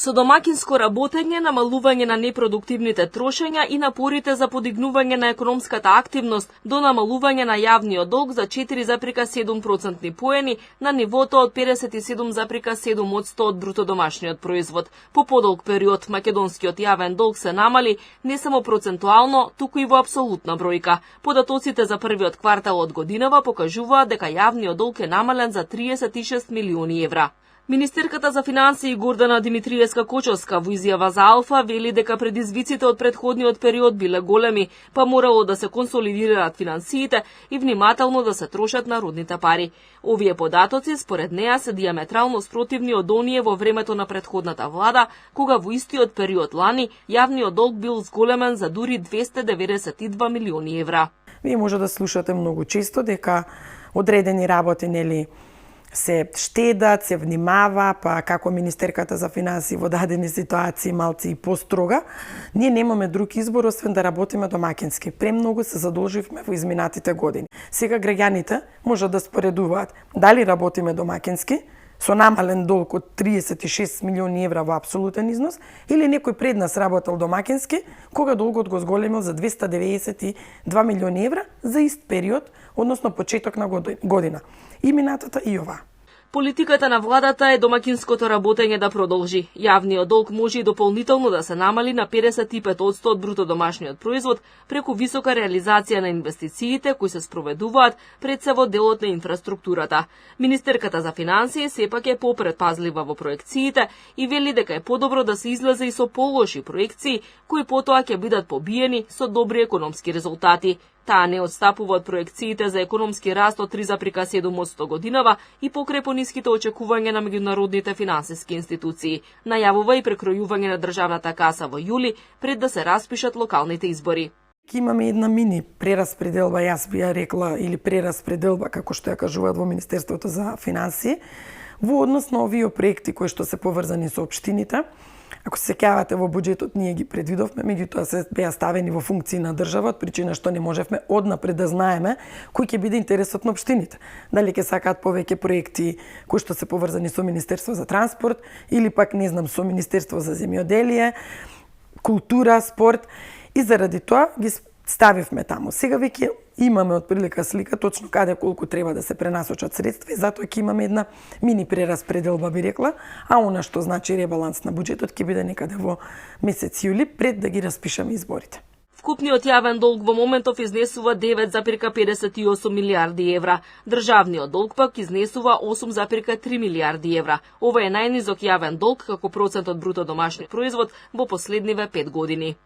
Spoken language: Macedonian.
Со домакинско работење, намалување на непродуктивните трошења и напорите за подигнување на економската активност до намалување на јавниот долг за 4,7% поени на нивото од 57,7% од брутодомашниот производ. По подолг период македонскиот јавен долг се намали не само процентуално, туку и во апсолутна бројка. Податоците за првиот квартал од годинава покажуваат дека јавниот долг е намален за 36 милиони евра. Министерката за финансии Гордана Димитриевска-Кочовска во изјава за Алфа вели дека предизвиците од претходниот период биле големи, па морало да се консолидираат финансиите и внимателно да се трошат народните пари. Овие податоци според неа се диаметрално спротивни од оние во времето на претходната влада, кога во истиот период лани јавниот долг бил зголемен за дури 292 милиони евра. Вие може да слушате многу често дека одредени работи се штедат, се внимава, па како министерката за финансии во дадени ситуации малци и построга, ние немаме друг избор освен да работиме домакински. Премногу се задолживме во изминатите години. Сега граѓаните можат да споредуваат дали работиме домакински со намален долг од 36 милиони евра во апсолутен износ или некој пред нас работел домакински кога долгот го зголемил за 292 милиони евра за ист период, односно почеток на година. И минатата и ова. Политиката на владата е домакинското работење да продолжи. Јавниот долг може и дополнително да се намали на 55% од брутодомашниот производ преку висока реализација на инвестициите кои се спроведуваат пред се во делот на инфраструктурата. Министерката за финансии сепак е попредпазлива во проекциите и вели дека е подобро да се излезе и со полоши проекции кои потоа ќе бидат побиени со добри економски резултати. Таа не отстапува од проекциите за економски раст од 3,7% годинава и покрај пониските очекувања на меѓународните финансиски институции. Најавува и прекројување на државната каса во јули пред да се распишат локалните избори. Имаме една мини прераспределба, јас би ја рекла, или прераспределба, како што ја кажуваат во Министерството за финансии, во однос на овие проекти кои што се поврзани со општините. Ако се сеќавате во буџетот, ние ги предвидовме, меѓутоа се беа ставени во функции на држава, од причина што не можевме однапред да знаеме кој ќе биде интересот на општините. Дали ќе сакаат повеќе проекти кои што се поврзани со Министерство за транспорт или пак не знам со Министерство за земјоделие, култура, спорт, и заради тоа ги ставивме таму. Сега веќе имаме отприлика слика точно каде колку треба да се пренасочат средства и затоа ќе имаме една мини прераспределба, би рекла, а она што значи ребаланс на буџетот ќе биде некаде во месец јули пред да ги распишеме изборите. Вкупниот јавен долг во моментов изнесува 9,58 милиарди евра. Државниот долг пак изнесува 8,3 милиарди евра. Ова е најнизок јавен долг како процент од брутодомашниот производ во последниве 5 години.